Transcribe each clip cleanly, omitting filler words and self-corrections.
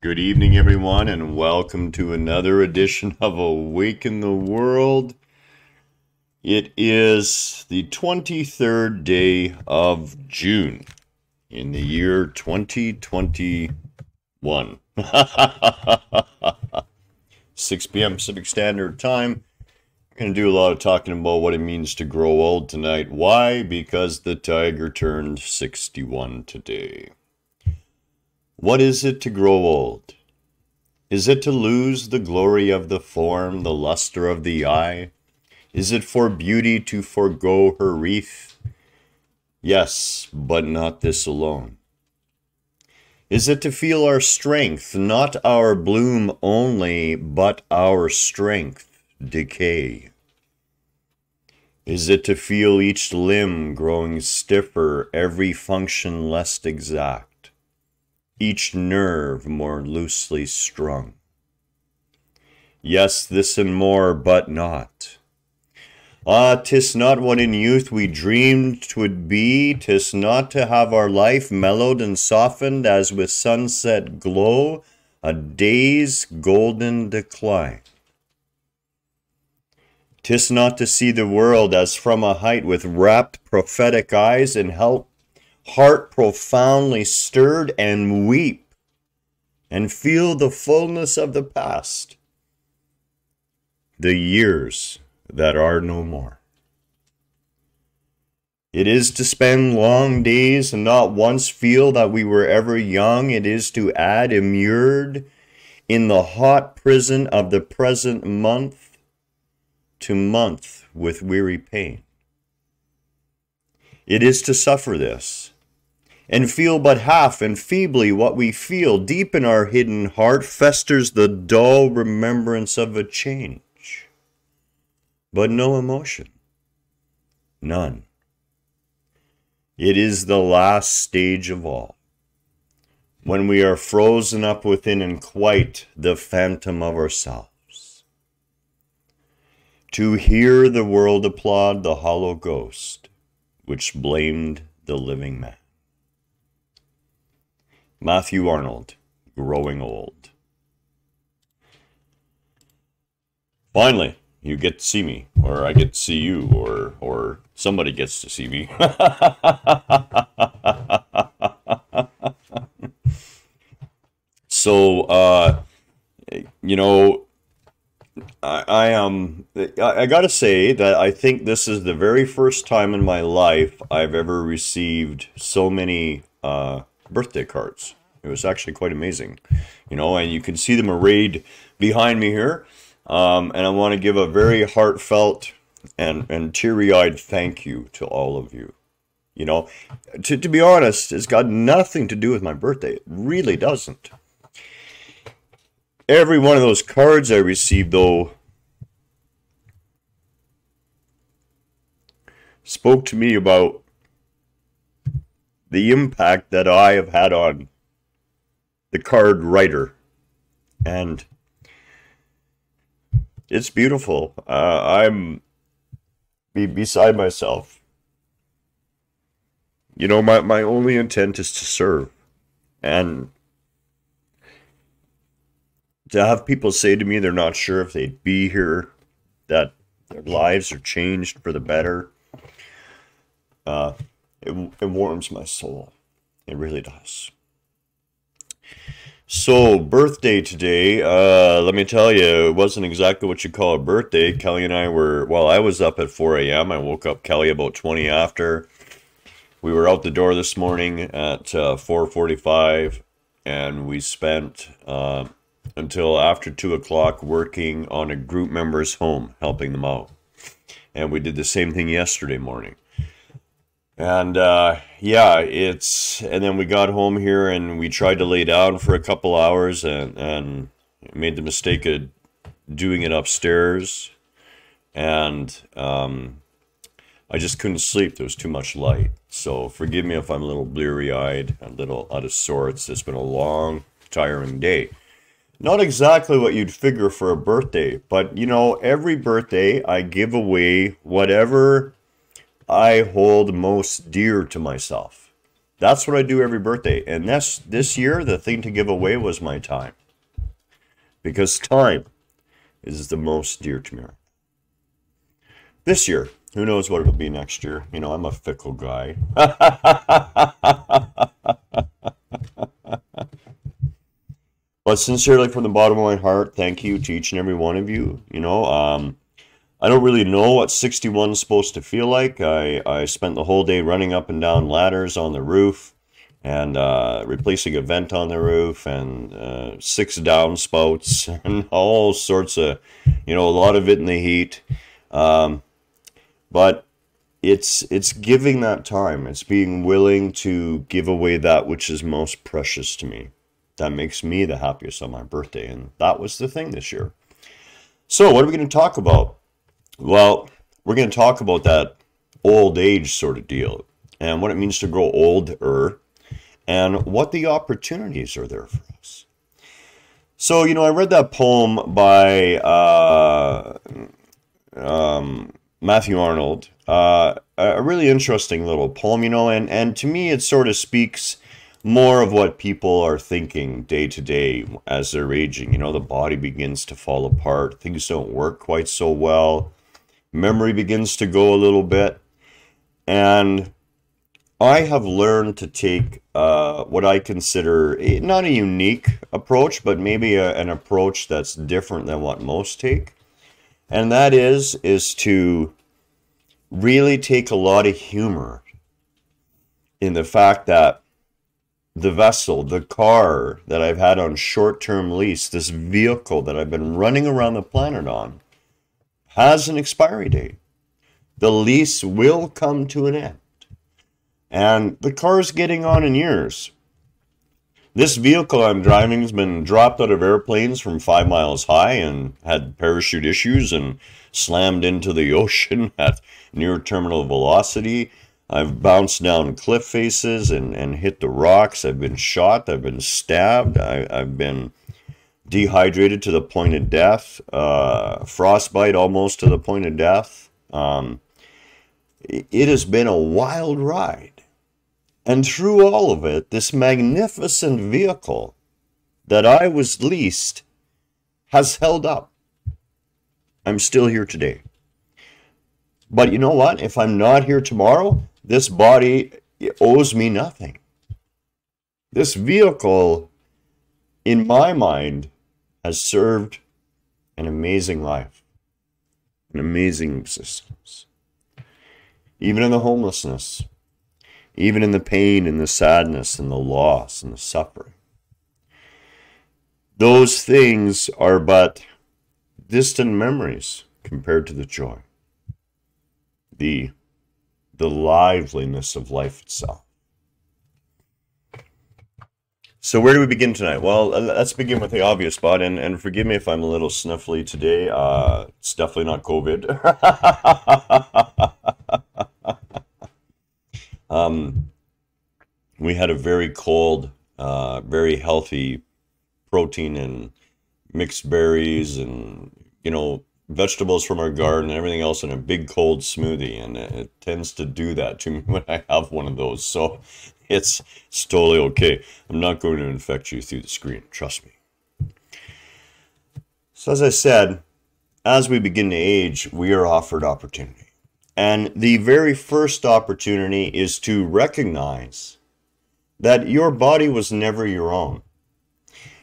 Good evening, everyone, and welcome to another edition of Awaken the World. It is the 23rd day of June in the year 2021. 6 p.m. Pacific Standard Time. I'm going to do a lot of talking about what it means to grow old tonight. Why? Because the tiger turned 61 today. What is it to grow old? Is it to lose the glory of the form, the luster of the eye? Is it for beauty to forego her wreath? Yes, but not this alone. Is it to feel our strength, not our bloom only, but our strength decay? Is it to feel each limb growing stiffer, every function less exact? Each nerve more loosely strung? Yes, this and more, but not. Ah, 'tis not what in youth we dreamed 'twould be. 'Tis not to have our life mellowed and softened as with sunset glow a day's golden decline. 'Tis not to see the world as from a height with rapt prophetic eyes and heart profoundly stirred and weep and feel the fullness of the past, the years that are no more. It is to spend long days and not once feel that we were ever young. It is to add immured in the hot prison of the present month to month with weary pain. It is to suffer this and feel but half and feebly what we feel. Deep in our hidden heart festers the dull remembrance of a change, but no emotion, none. It is the last stage of all, when we are frozen up within and quite the phantom of ourselves. To hear the world applaud the hollow ghost which blamed the living man. Matthew Arnold, Growing Old. Finally, you get to see me, or I get to see you, or somebody gets to see me. So, I gotta say that I think this is the very first time in my life I've ever received so many birthday cards. It was actually quite amazing, and you can see them arrayed behind me here. And I want to give a very heartfelt and teary-eyed thank you to all of you. To be honest, it's got nothing to do with my birthday. It really doesn't. Every one of those cards I received, though, spoke to me about the impact that I have had on the card writer. And it's beautiful. I'm beside myself. My only intent is to serve. And to have people say to me they're not sure if they'd be here, that their lives are changed for the better, it warms my soul. It really does. So, birthday today, let me tell you, it wasn't exactly what you call a birthday. Kelly and I I was up at 4 a.m. I woke up Kelly about 20 after. We were out the door this morning at 4:45, and we spent until after 2 o'clock working on a group member's home, helping them out. And we did the same thing yesterday morning. And and then we got home here and we tried to lay down for a couple hours and made the mistake of doing it upstairs. And I just couldn't sleep. There was too much light. So forgive me if I'm a little bleary-eyed, a little out of sorts. It's been a long, tiring day. Not exactly what you'd figure for a birthday, but every birthday I give away whatever I hold most dear to myself. That's what I do every birthday. And this year, the thing to give away was my time. Because time is the most dear to me. This year, who knows what it'll be next year. You know, I'm a fickle guy. But sincerely, from the bottom of my heart, thank you to each and every one of you. You know, I don't really know what 61 is supposed to feel like. I spent the whole day running up and down ladders on the roof and replacing a vent on the roof and 6 downspouts and all sorts of, you know, a lot of it in the heat. But it's giving that time. It's being willing to give away that which is most precious to me. That makes me the happiest on my birthday. And that was the thing this year. So what are we going to talk about? Well, we're going to talk about that old age sort of deal and what it means to grow older and what the opportunities are there for us. So, you know, I read that poem by Matthew Arnold, a really interesting little poem, you know, and to me it sort of speaks more of what people are thinking day to day as they're aging. You know, the body begins to fall apart, things don't work quite so well, memory begins to go a little bit, and I have learned to take what I consider not a unique approach, but maybe an approach that's different than what most take. And that is to really take a lot of humor in the fact that the vessel, the car that I've had on short-term lease, this vehicle that I've been running around the planet on, has an expiry date. The lease will come to an end. And the car's getting on in years. This vehicle I'm driving has been dropped out of airplanes from 5 miles high and had parachute issues and slammed into the ocean at near terminal velocity. I've bounced down cliff faces and hit the rocks. I've been shot. I've been stabbed. I've been dehydrated to the point of death. Frostbite almost to the point of death. It has been a wild ride. And through all of it, this magnificent vehicle that I was leased has held up. I'm still here today. But you know what? If I'm not here tomorrow, this body owes me nothing. This vehicle, in my mind, has served an amazing life, an amazing existence. Even in the homelessness, even in the pain and the sadness and the loss and the suffering. Those things are but distant memories compared to the joy, the liveliness of life itself. So where do we begin tonight? Well, let's begin with the obvious spot, and forgive me if I'm a little sniffly today. It's definitely not COVID. We had a very cold, very healthy protein and mixed berries and, you know, vegetables from our garden and everything else in a big cold smoothie. And it tends to do that to me when I have one of those. So it's totally okay. I'm not going to infect you through the screen. Trust me. So as I said, as we begin to age, we are offered opportunity. And the very first opportunity is to recognize that your body was never your own.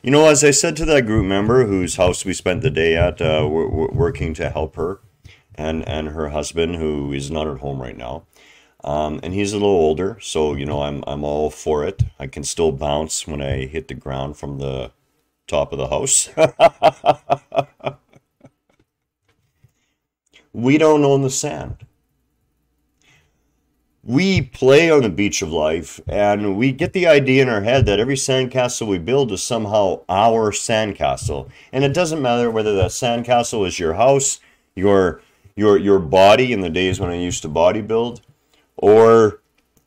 You know, as I said to that group member whose house we spent the day at, working to help her and her husband, who is not at home right now, and he's a little older, so you know I'm all for it. I can still bounce when I hit the ground from the top of the house. We don't own the sand. We play on the beach of life, and we get the idea in our head that every sandcastle we build is somehow our sandcastle. And it doesn't matter whether that sandcastle is your house, your body in the days when I used to bodybuild, or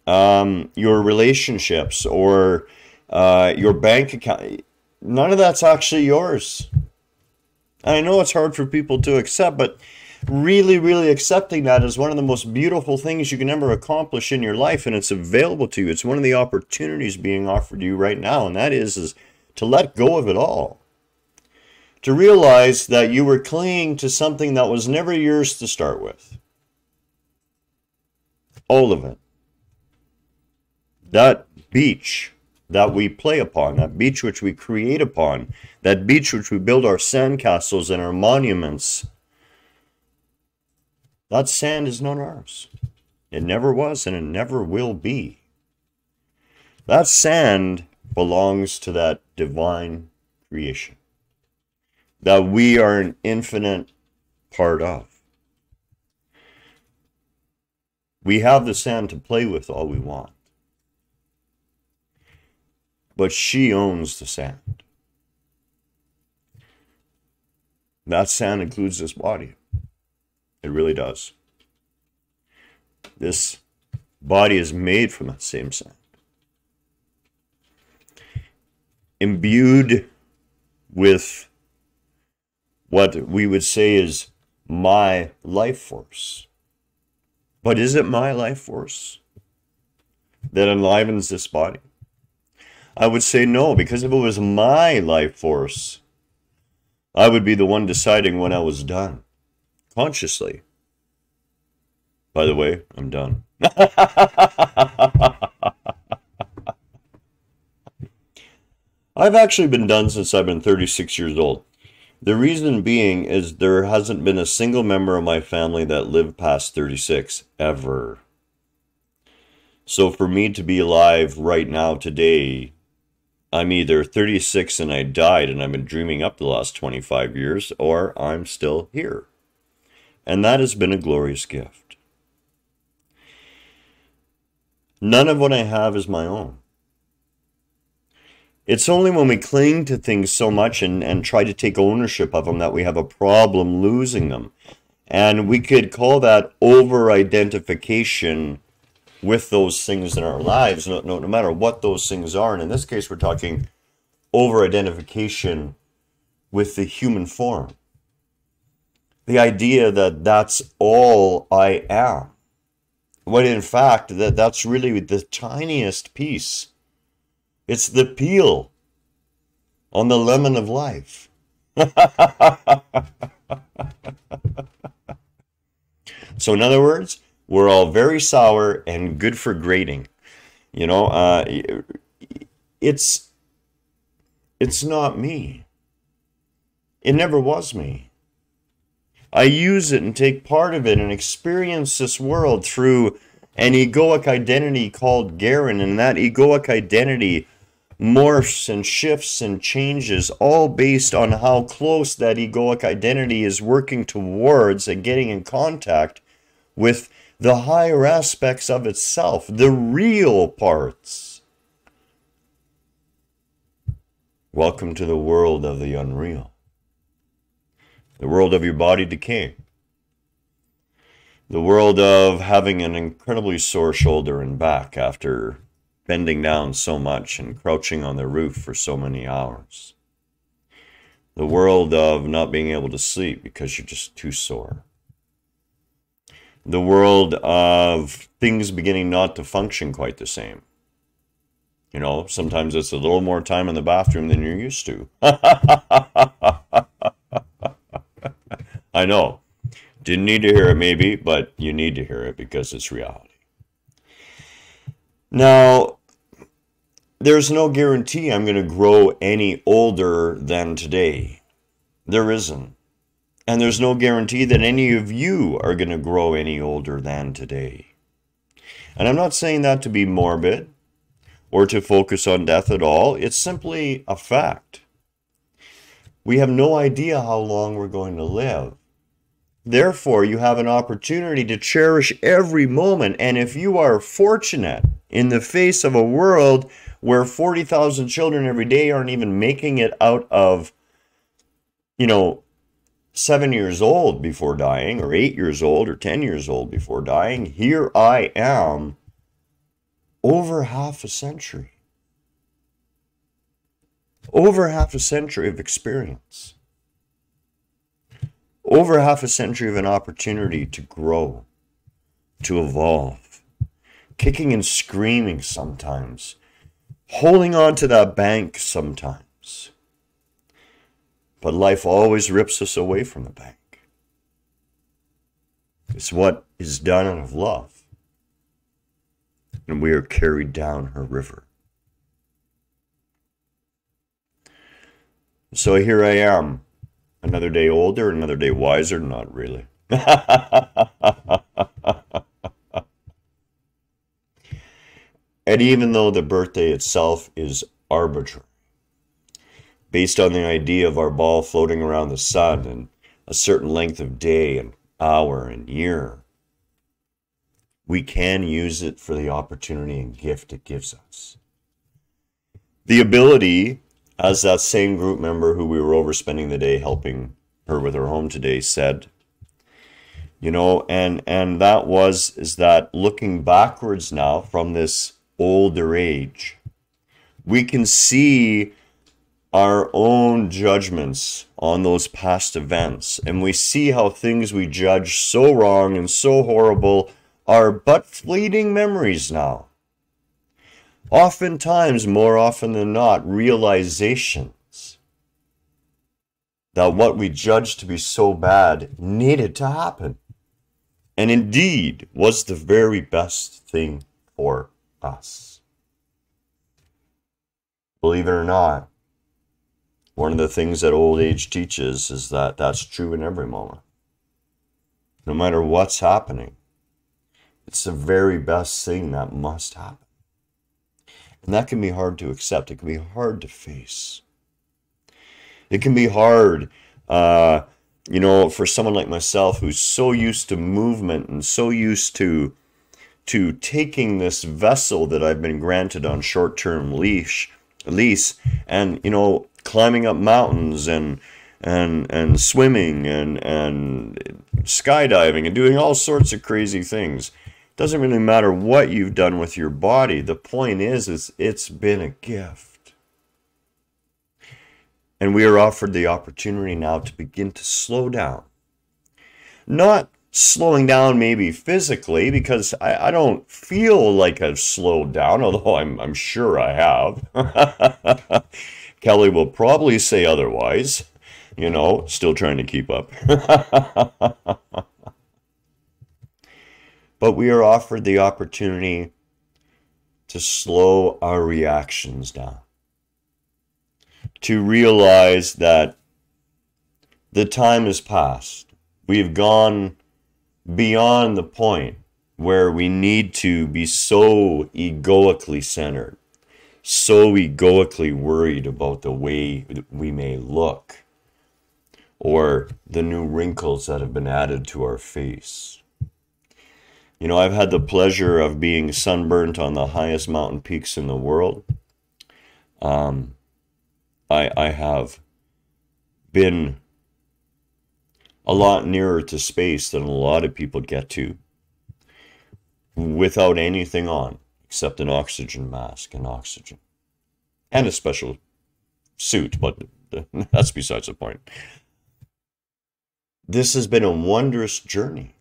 your relationships, or your bank account. None of that's actually yours. I know it's hard for people to accept, but really, really accepting that as one of the most beautiful things you can ever accomplish in your life, and it's available to you. It's one of the opportunities being offered to you right now, and that is to let go of it all. To realize that you were clinging to something that was never yours to start with. All of it. That beach that we play upon, that beach which we create upon, that beach which we build our sandcastles and our monuments, that sand is not ours. It never was and it never will be. That sand belongs to that divine creation that we are an infinite part of. We have the sand to play with all we want. But she owns the sand. That sand includes this body. It really does. This body is made from that same sand. Imbued with what we would say is my life force. But is it my life force that enlivens this body? I would say no, because if it was my life force, I would be the one deciding when I was done. Consciously. By the way, I'm done. I've actually been done since I've been 36 years old. The reason being is there hasn't been a single member of my family that lived past 36, ever. So for me to be alive right now today, I'm either 36 and I died and I've been dreaming up the last 25 years, or I'm still here. And that has been a glorious gift. None of what I have is my own. It's only when we cling to things so much and try to take ownership of them that we have a problem losing them. And we could call that over-identification with those things in our lives, no matter what those things are. And in this case, we're talking over-identification with the human form. The idea that that's all I am. When in fact, that's really the tiniest piece. It's the peel on the lemon of life. So in other words, we're all very sour and good for grating. You know, it's not me. It never was me. I use it and take part of it and experience this world through an egoic identity called Garen, and that egoic identity morphs and shifts and changes, all based on how close that egoic identity is working towards and getting in contact with the higher aspects of itself, the real parts. Welcome to the world of the unreal. The world of your body decaying. The world of having an incredibly sore shoulder and back after bending down so much and crouching on the roof for so many hours. The world of not being able to sleep because you're just too sore. The world of things beginning not to function quite the same. You know, sometimes it's a little more time in the bathroom than you're used to. I know. Didn't need to hear it maybe, but you need to hear it because it's reality. Now, there's no guarantee I'm going to grow any older than today. There isn't. And there's no guarantee that any of you are going to grow any older than today. And I'm not saying that to be morbid or to focus on death at all. It's simply a fact. We have no idea how long we're going to live. Therefore, you have an opportunity to cherish every moment. And if you are fortunate in the face of a world where 40,000 children every day aren't even making it out of, 7 years old before dying, or 8 years old, or 10 years old before dying, here I am, over half a century. Over half a century of experience. Over half a century of an opportunity to grow, to evolve, kicking and screaming sometimes, holding on to that bank sometimes. But life always rips us away from the bank. It's what is done out of love. And we are carried down her river. So here I am, another day older, another day wiser, not really. And even though the birthday itself is arbitrary, based on the idea of our ball floating around the sun and a certain length of day and hour and year, we can use it for the opportunity and gift it gives us. The ability, as that same group member who we were over spending the day helping her with her home today said, you know, and that is that looking backwards now from this older age, we can see our own judgments on those past events, and we see how things we judge so wrong and so horrible are but fleeting memories now. Oftentimes, more often than not, realizations that what we judged to be so bad needed to happen, and indeed was the very best thing for us. Believe it or not, one of the things that old age teaches is that that's true in every moment. No matter what's happening, it's the very best thing that must happen. And that can be hard to accept. It can be hard to face. It can be hard, you know, for someone like myself who's so used to movement and so used to taking this vessel that I've been granted on short-term lease and, you know, climbing up mountains and swimming and skydiving and doing all sorts of crazy things. Doesn't really matter what you've done with your body. The point is it's been a gift. And we are offered the opportunity now to begin to slow down. Not slowing down maybe physically, because I don't feel like I've slowed down, although I'm sure I have. Kelly will probably say otherwise, you know, still trying to keep up. But we are offered the opportunity to slow our reactions down. To realize that the time has passed. We've gone beyond the point where we need to be so egoically centered, so egoically worried about the way we may look, or the new wrinkles that have been added to our face. You know, I've had the pleasure of being sunburnt on the highest mountain peaks in the world. I have been a lot nearer to space than a lot of people get to without anything on except an oxygen mask and oxygen and a special suit, but that's besides the point. This has been a wondrous journey.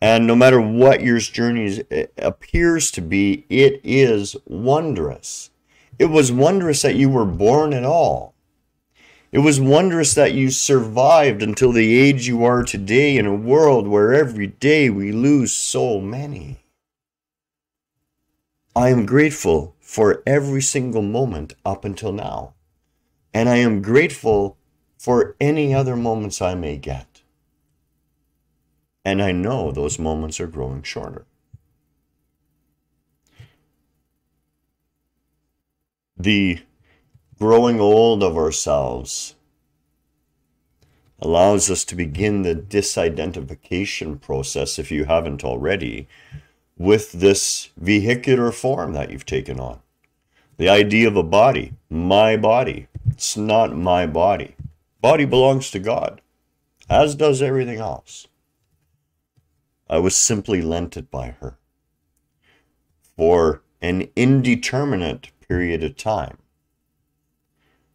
And no matter what your journey appears to be, it is wondrous. It was wondrous that you were born at all. It was wondrous that you survived until the age you are today in a world where every day we lose so many. I am grateful for every single moment up until now. And I am grateful for any other moments I may get. And I know those moments are growing shorter. The growing old of ourselves allows us to begin the disidentification process, if you haven't already, with this vehicular form that you've taken on. The idea of a body, my body. It's not my body. Body belongs to God, as does everything else. I was simply lent it by her for an indeterminate period of time.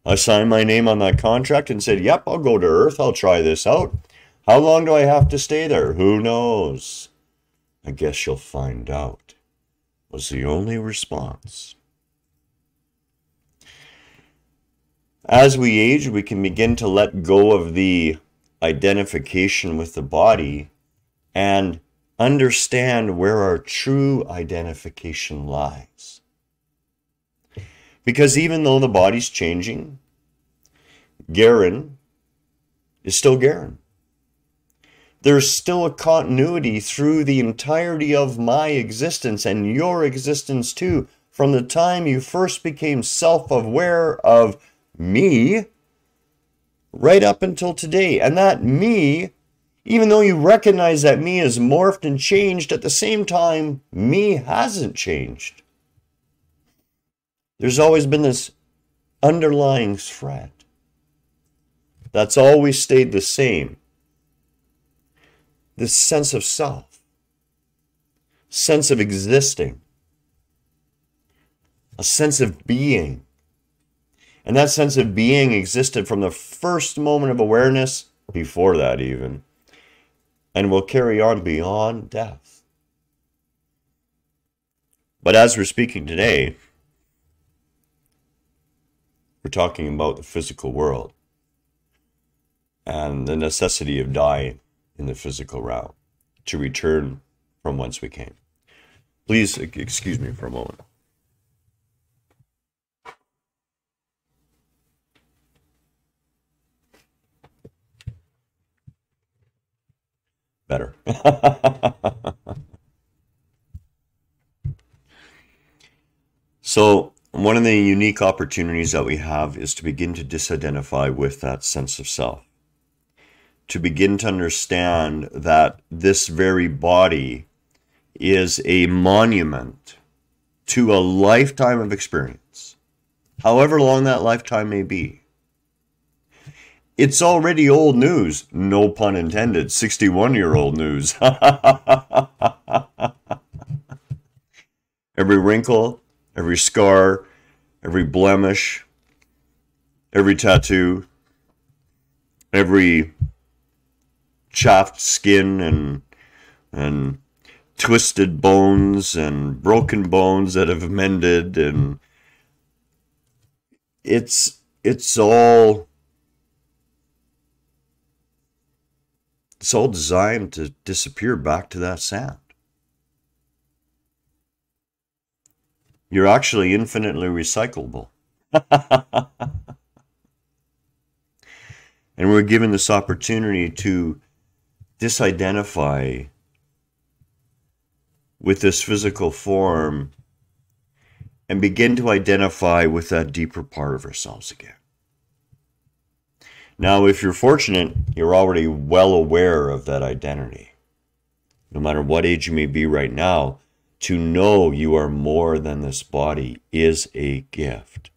I signed my name on that contract and said, yep, I'll go to Earth. I'll try this out. How long do I have to stay there? Who knows? I guess you'll find out, was the only response. As we age, we can begin to let go of the identification with the body and understand where our true identification lies. Because even though the body's changing, Garen is still Garen. There's still a continuity through the entirety of my existence and your existence too, from the time you first became self-aware of me, right up until today. And that me, even though you recognize that me has morphed and changed, at the same time, me hasn't changed. There's always been this underlying thread that's always stayed the same. This sense of self, sense of existing, a sense of being. And that sense of being existed from the first moment of awareness, before that even, and will carry on beyond death. But as we're speaking today, we're talking about the physical world and the necessity of dying in the physical realm to return from whence we came. Please excuse me for a moment. Better. So one of the unique opportunities that we have is to begin to disidentify with that sense of self. To begin to understand that this very body is a monument to a lifetime of experience, however long that lifetime may be. It's already old news, no pun intended, 61-year-old news. Every wrinkle, every scar, every blemish, every tattoo, every chaffed skin and twisted bones and broken bones that have mended, and it's all designed to disappear back to that sand. You're actually infinitely recyclable. And we're given this opportunity to disidentify with this physical form and begin to identify with that deeper part of ourselves again. Now, if you're fortunate, you're already well aware of that identity. No matter what age you may be right now, to know you are more than this body is a gift.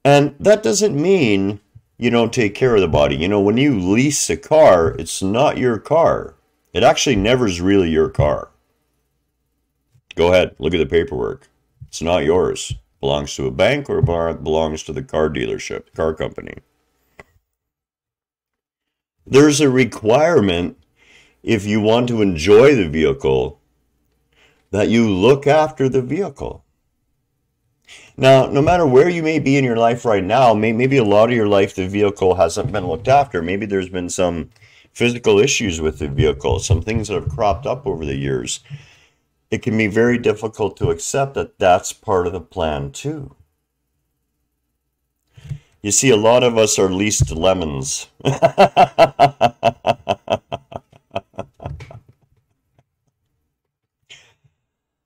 And that doesn't mean you don't take care of the body. You know, when you lease a car, it's not your car. It actually never is really your car. Go ahead, look at the paperwork. It's not yours. It belongs to a bank or it belongs to the car dealership, car company. There's a requirement, if you want to enjoy the vehicle, that you look after the vehicle. Now, no matter where you may be in your life right now, maybe a lot of your life the vehicle hasn't been looked after. Maybe there's been some physical issues with the vehicle, some things that have cropped up over the years. It can be very difficult to accept that that's part of the plan too. You see, a lot of us are leased lemons.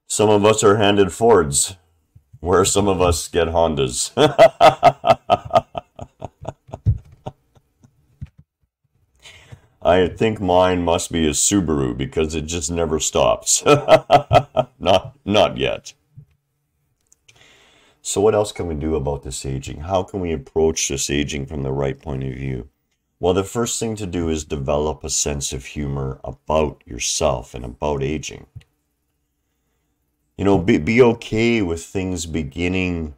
Some of us are handed Fords, where some of us get Hondas. I think mine must be a Subaru because it just never stops. Not yet. So what else can we do about this aging? How can we approach this aging from the right point of view? Well, the first thing to do is develop a sense of humor about yourself and about aging. You know, be okay with things beginning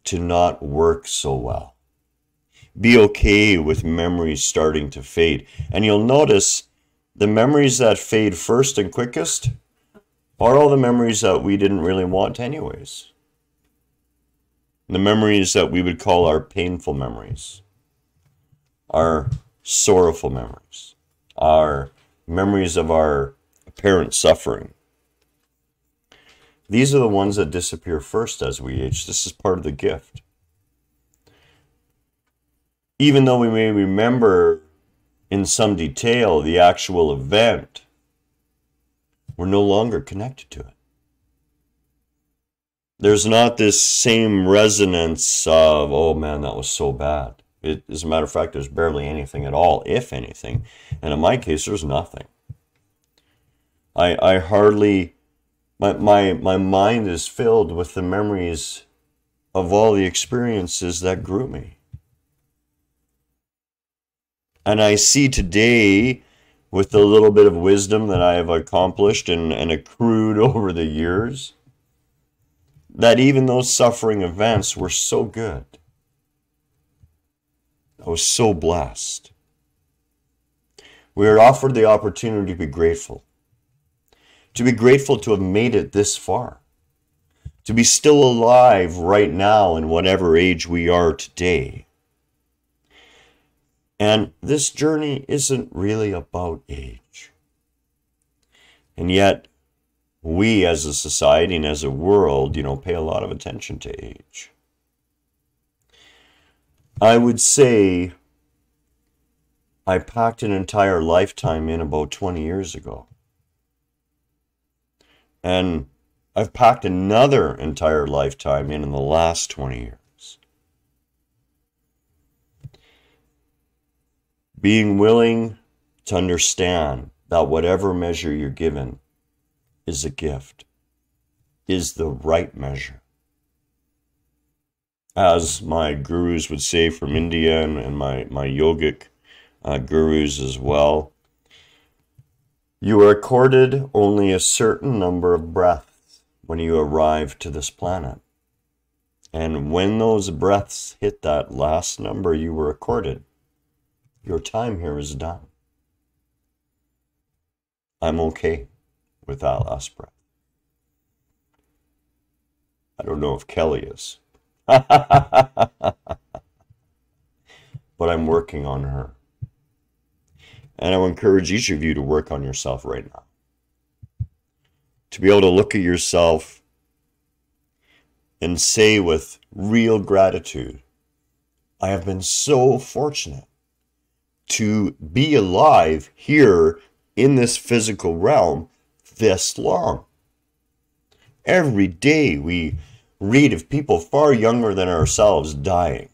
to not work so well. Be okay with memories starting to fade. And you'll notice the memories that fade first and quickest are all the memories that we didn't really want anyways. The memories that we would call our painful memories, our sorrowful memories, our memories of our apparent suffering. These are the ones that disappear first as we age. This is part of the gift. Even though we may remember in some detail the actual event, we're no longer connected to it. There's not this same resonance of, oh man, that was so bad. As a matter of fact, there's barely anything at all, if anything. And in my case, there's nothing. I hardly, my mind is filled with the memories of all the experiences that grew me. And I see today, with the little bit of wisdom that I have accomplished and accrued over the years, that even those suffering events were so good. I was so blessed. We are offered the opportunity to be grateful. To be grateful to have made it this far. To be still alive right now in whatever age we are today. And this journey isn't really about age. And yet, we as a society and as a world, pay a lot of attention to age. I would say I packed an entire lifetime in about 20 years ago. And I've packed another entire lifetime in the last 20 years. Being willing to understand that whatever measure you're given is a gift, is the right measure. As my gurus would say from India and my yogic gurus as well, you are accorded only a certain number of breaths when you arrive to this planet. And when those breaths hit that last number you were accorded, your time here is done. I'm okay with that last breath. I don't know if Kelly is. But I'm working on her. And I will encourage each of you to work on yourself right now. To be able to look at yourself and say with real gratitude, I have been so fortunate to be alive here in this physical realm this long. Every day we read of people far younger than ourselves dying.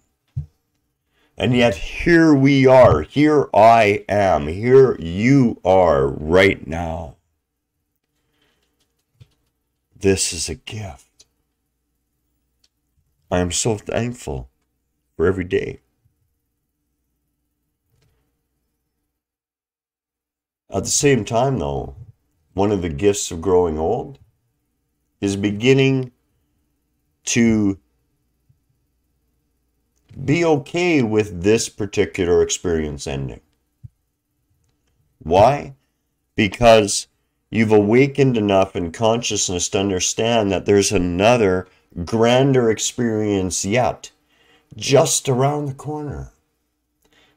And yet here we are, here I am, here you are right now. This is a gift. I am so thankful for every day. At the same time, though, one of the gifts of growing old is beginning to be okay with this particular experience ending. Why? Because you've awakened enough in consciousness to understand that there's another grander experience yet, just around the corner.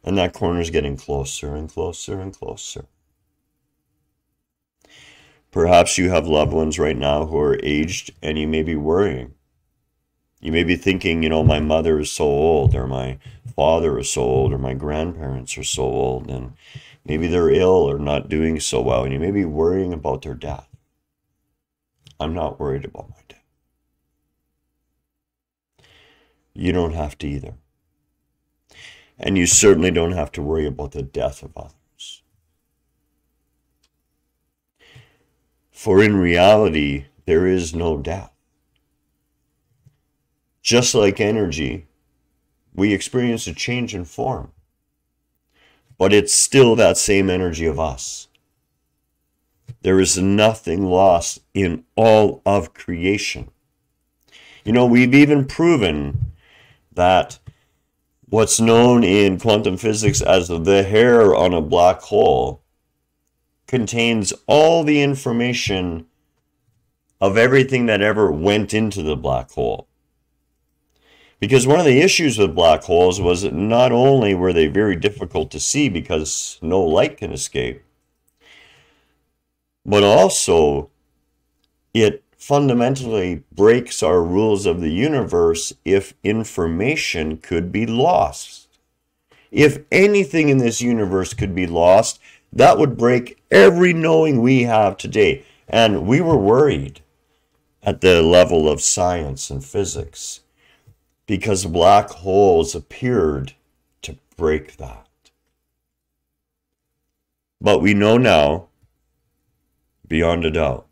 And that corner is getting closer and closer and closer. Perhaps you have loved ones right now who are aged and you may be worrying. You may be thinking, my mother is so old, or my father is so old, or my grandparents are so old, and maybe they're ill or not doing so well, and you may be worrying about their death. I'm not worried about my death. You don't have to either. And you certainly don't have to worry about the death of others. For in reality, there is no death. Just like energy, we experience a change in form, but it's still that same energy of us. There is nothing lost in all of creation. We've even proven that what's known in quantum physics as the hair on a black hole contains all the information of everything that ever went into the black hole. Because one of the issues with black holes was that not only were they very difficult to see because no light can escape, but also it fundamentally breaks our rules of the universe if information could be lost. If anything in this universe could be lost, that would break every knowing we have today. And we were worried at the level of science and physics because black holes appeared to break that. But we know now, beyond a doubt,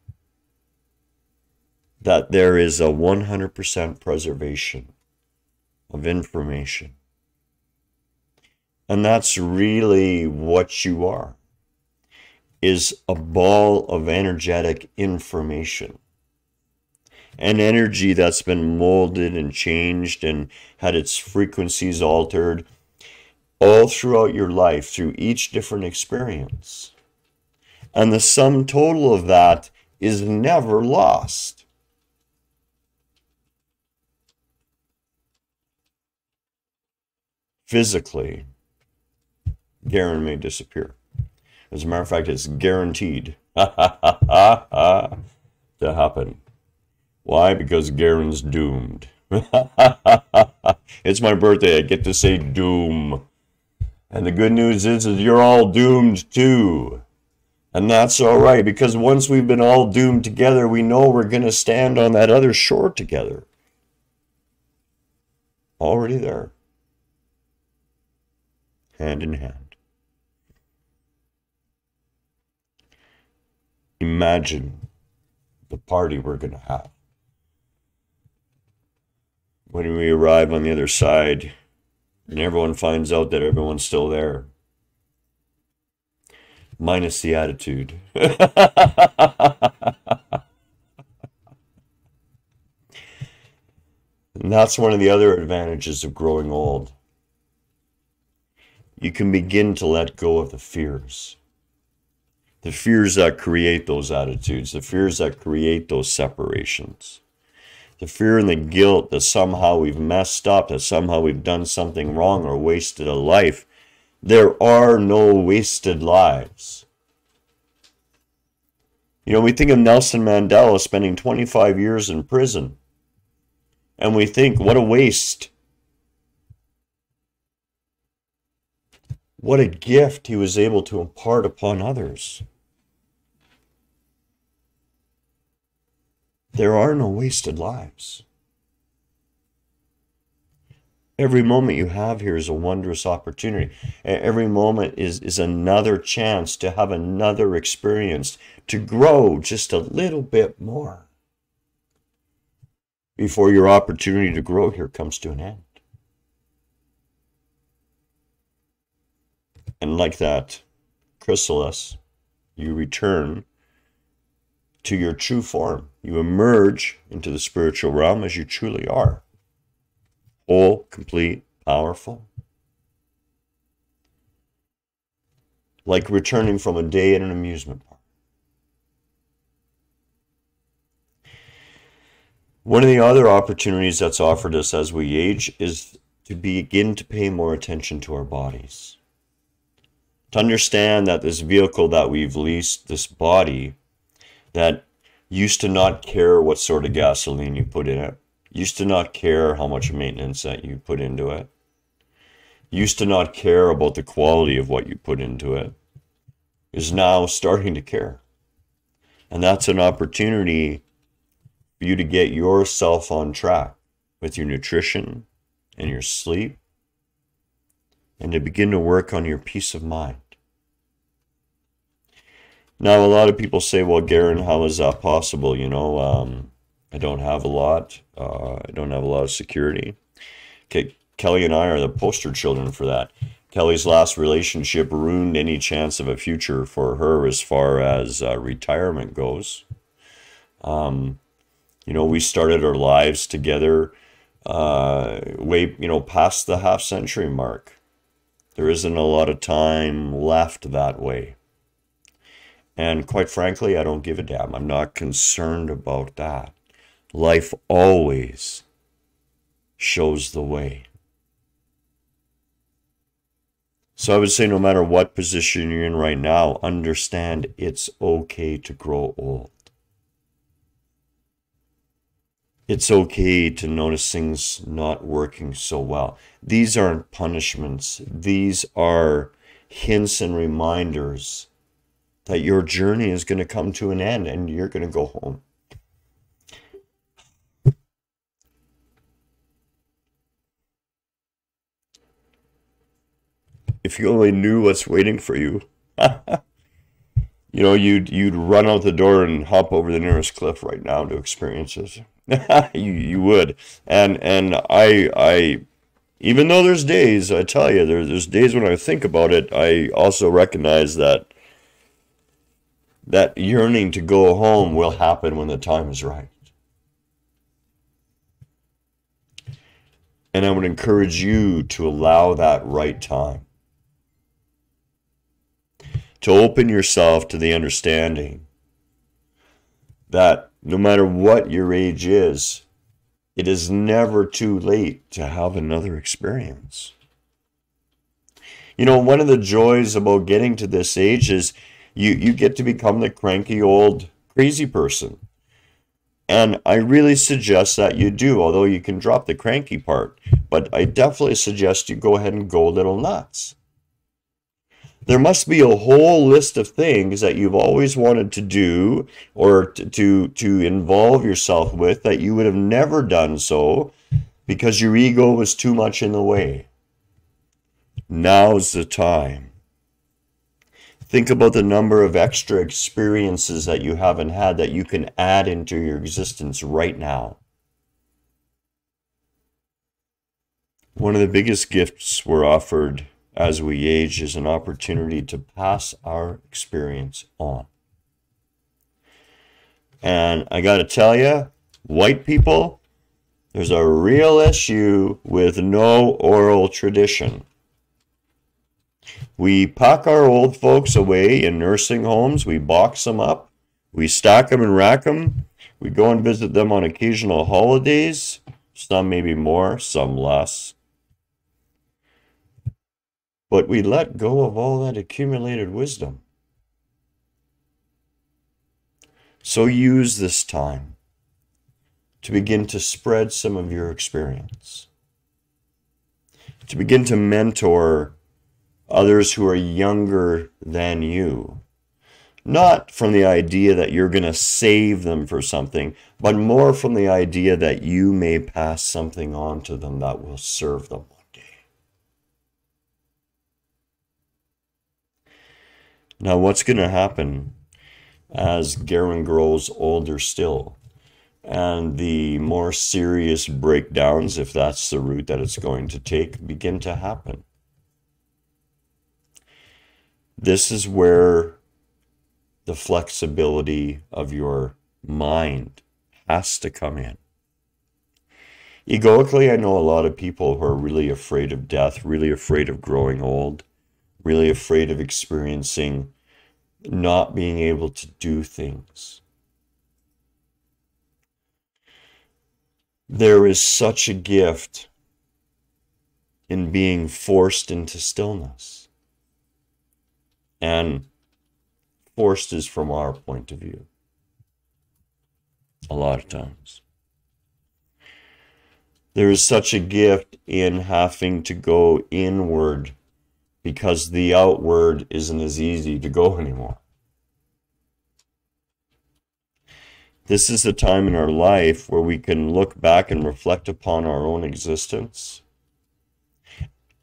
that there is a 100% preservation of information. And that's really what you are, is a ball of energetic information. An energy that's been molded and changed and had its frequencies altered all throughout your life through each different experience. And the sum total of that is never lost. Physically, Garen may disappear. As a matter of fact, it's guaranteed to happen. Why? Because Garen's doomed. It's my birthday. I get to say doom. And the good news is you're all doomed too. And that's all right, because once we've been all doomed together, we know we're going to stand on that other shore together. Already there. Hand in hand. Imagine the party we're going to have when we arrive on the other side and everyone finds out that everyone's still there. Minus the attitude. And that's one of the other advantages of growing old. You can begin to let go of the fears. The fears that create those attitudes. The fears that create those separations. The fear and the guilt that somehow we've messed up, that somehow we've done something wrong or wasted a life. There are no wasted lives. You know, we think of Nelson Mandela spending 25 years in prison. And we think, what a waste. What a gift he was able to impart upon others. There are no wasted lives. Every moment you have here is a wondrous opportunity. Every moment is another chance to have another experience, to grow just a little bit more before your opportunity to grow here comes to an end. And like that chrysalis, you return to your true form. You emerge into the spiritual realm as you truly are. Whole, complete, powerful. Like returning from a day at an amusement park. One of the other opportunities that's offered us as we age is to begin to pay more attention to our bodies. To understand that this vehicle that we've leased, this body, that used to not care what sort of gasoline you put in it, used to not care how much maintenance that you put into it, used to not care about the quality of what you put into it, is now starting to care. And that's an opportunity for you to get yourself on track with your nutrition and your sleep, and to begin to work on your peace of mind. Now, a lot of people say, well, Garen, how is that possible? You know, I don't have a lot. I don't have a lot of security. Okay, Kelly and I are the poster children for that. Kelly's last relationship ruined any chance of a future for her as far as retirement goes. You know, we started our lives together way, past the half-century mark. There isn't a lot of time left that way. And quite frankly, I don't give a damn. I'm not concerned about that. Life always shows the way. So I would say no matter what position you're in right now, understand it's okay to grow old. It's okay to notice things not working so well. These aren't punishments. These are hints and reminders that your journey is going to come to an end and you're going to go home. If you only knew what's waiting for you, you'd run out the door and hop over the nearest cliff right now to experience it. you would. And I even though there's days, I tell you, there's days when I think about it, I also recognize that yearning to go home will happen when the time is right. And I would encourage you to allow that right time. To open yourself to the understanding that no matter what your age is, it is never too late to have another experience. One of the joys about getting to this age is you get to become the cranky old crazy person. And I really suggest that you do, although you can drop the cranky part. But I definitely suggest you go ahead and go a little nuts. There must be a whole list of things that you've always wanted to do or to involve yourself with that you would have never done so because your ego was too much in the way. Now's the time. Think about the number of extra experiences that you haven't had that you can add into your existence right now. One of the biggest gifts we're offered as we age is an opportunity to pass our experience on. And I got to tell you, white people, there's a real issue with no oral tradition. We pack our old folks away in nursing homes, we box them up, we stack them and rack them, we go and visit them on occasional holidays, some maybe more, some less. But we let go of all that accumulated wisdom. So use this time to begin to spread some of your experience, to begin to mentor others who are younger than you. Not from the idea that you're going to save them for something, but more from the idea that you may pass something on to them that will serve them. Now, what's going to happen as Garen grows older still and the more serious breakdowns, if that's the route that it's going to take, begin to happen? This is where the flexibility of your mind has to come in. Egoically, I know a lot of people who are really afraid of death, really afraid of growing old, really afraid of experiencing not being able to do things. There is such a gift in being forced into stillness. And forced is from our point of view. A lot of times. There is such a gift in having to go inward because the outward isn't as easy to go anymore. This is a time in our life where we can look back and reflect upon our own existence.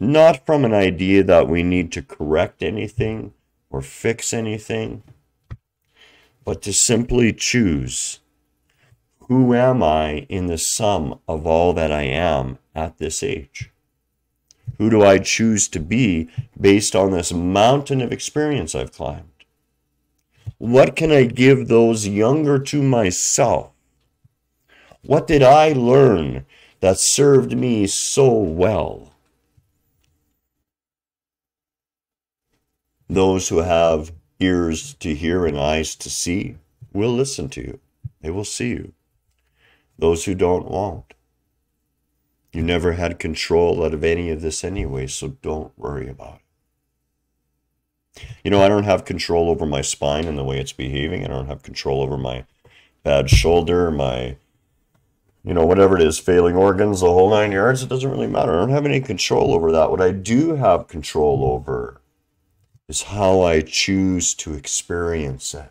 Not from an idea that we need to correct anything or fix anything, but to simply choose, who am I in the sum of all that I am at this age? Who do I choose to be based on this mountain of experience I've climbed? What can I give those younger to myself? What did I learn that served me so well. Those who have ears to hear and eyes to see will listen to you. They will see you. Those who don't won't. You never had control out of any of this anyway, so don't worry about it. You know, I don't have control over my spine and the way it's behaving. I don't have control over my bad shoulder, my, whatever it is, failing organs, the whole 9 yards. It doesn't really matter. I don't have any control over that. What I do have control over is how I choose to experience it,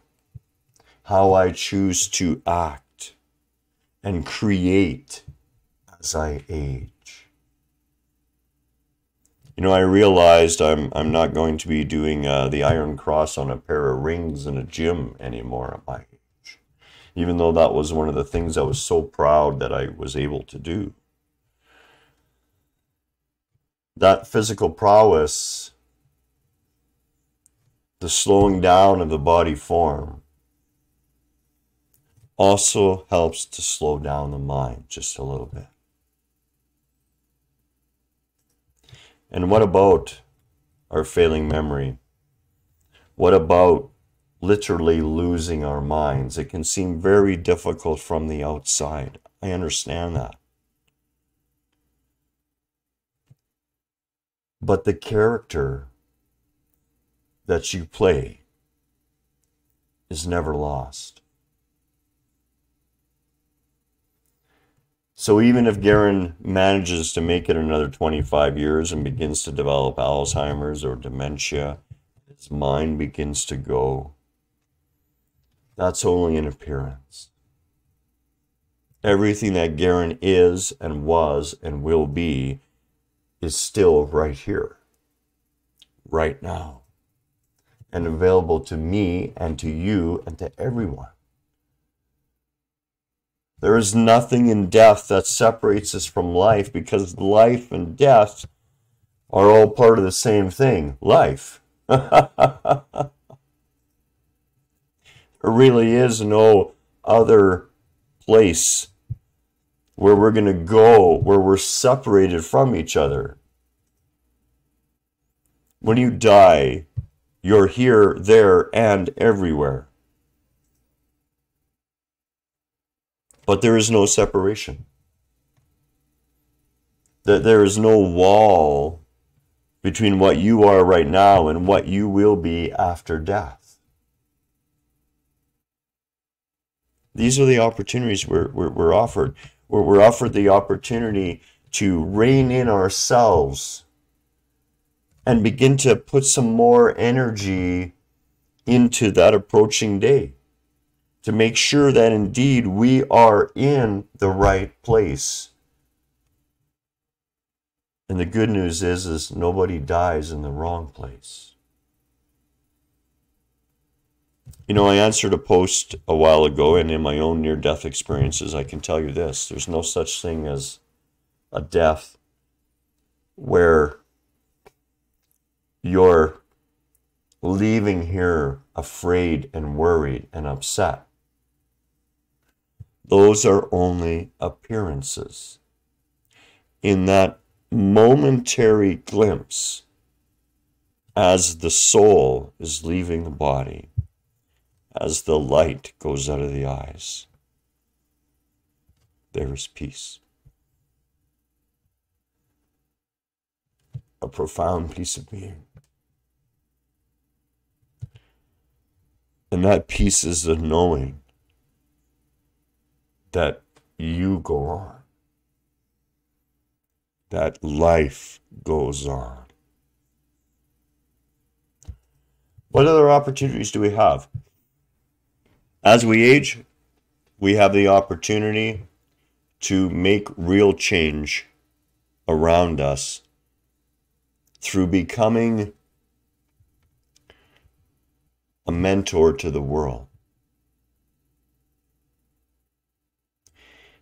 how I choose to act and create as I age. I realized I'm not going to be doing the Iron Cross on a pair of rings in a gym anymore at my age, even though that was one of the things I was so proud that I was able to do. That physical prowess, the slowing down of the body form, also helps to slow down the mind just a little bit. And what about our failing memory? What about literally losing our minds? It can seem very difficult from the outside. I understand that. But the character that you play is never lost. So even if Garen manages to make it another 25 years and begins to develop Alzheimer's or dementia, his mind begins to go, that's only an appearance. Everything that Garen is and was and will be is still right here, right now, and available to me and to you and to everyone. There is nothing in death that separates us from life, because life and death are all part of the same thing, life. There really is no other place where we're going to go, where we're separated from each other. When you die, you're here, there, and everywhere. But there is no separation. There is no wall between what you are right now and what you will be after death. These are the opportunities we're offered. We're offered the opportunity to rein in ourselves and begin to put some more energy into that approaching day, to make sure that indeed we are in the right place. And the good news is nobody dies in the wrong place. I answered a post a while ago, and in my own near-death experiences, I can tell you this: there's no such thing as a death where you're leaving here afraid and worried and upset. Those are only appearances. In that momentary glimpse, as the soul is leaving the body, as the light goes out of the eyes, there is peace. A profound peace of being. And that peace is the knowing that you go on, that life goes on. What other opportunities do we have? As we age, we have the opportunity to make real change around us through becoming a mentor to the world.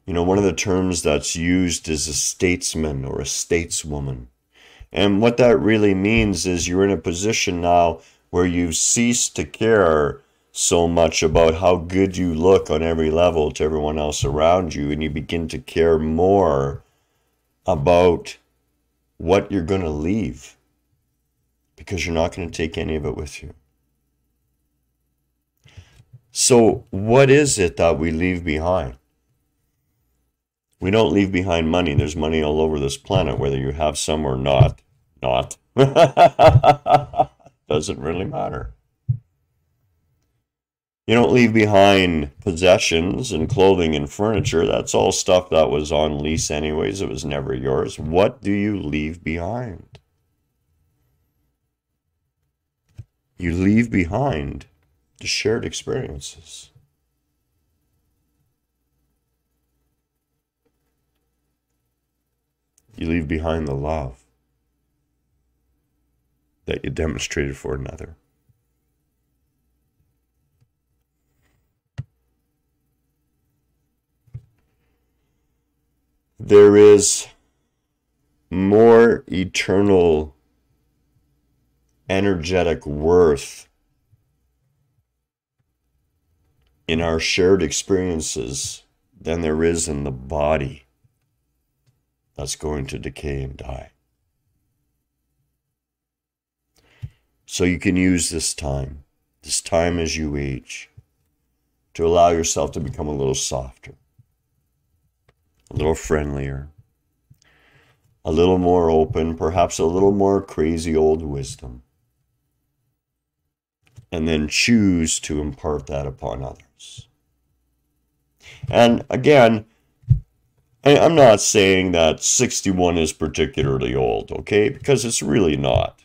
One of the terms that's used is a statesman or a stateswoman. And what that really means is you're in a position now where you've ceased to care so much about how good you look on every level to everyone else around you, and you begin to care more about what you're going to leave, because you're not going to take any of it with you. So what is it that we leave behind? We don't leave behind money. There's money all over this planet, whether you have some or not. Doesn't really matter. You don't leave behind possessions and clothing and furniture. That's all stuff that was on lease anyways. It was never yours. What do you leave behind? You leave behind the shared experiences. You leave behind the love that you demonstrated for another. There is more eternal, energetic worth in our shared experiences than there is in the body that's going to decay and die. So you can use this time as you age, to allow yourself to become a little softer, a little friendlier, a little more open, perhaps a little more crazy old wisdom, and then choose to impart that upon others. And again, I'm not saying that 61 is particularly old, okay? Because it's really not.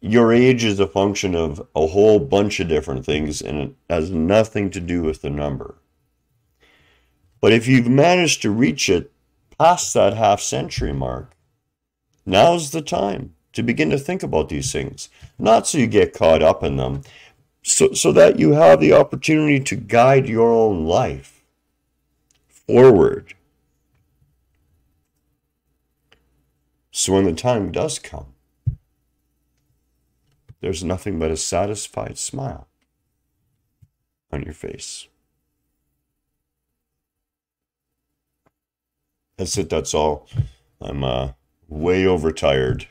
Your age is a function of a whole bunch of different things, and it has nothing to do with the number. But if you've managed to reach it past that half-century mark, now's the time to begin to think about these things. Not so you get caught up in them, so that you have the opportunity to guide your own life forward. So when the time does come, there's nothing but a satisfied smile on your face. That's it, that's all. I'm way overtired.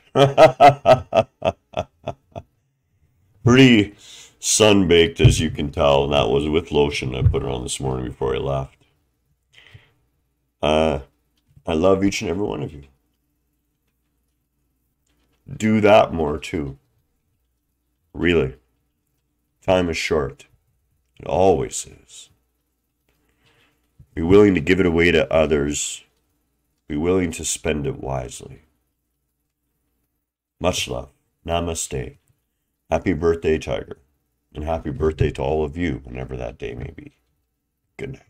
Pretty sun-baked, as you can tell, and that was with lotion I put it on this morning before I left. I love each and every one of you. Do that more too. Really. Time is short. It always is. Be willing to give it away to others. Be willing to spend it wisely. Much love. Namaste. Happy birthday, Tiger. And happy birthday to all of you, whenever that day may be. Good night.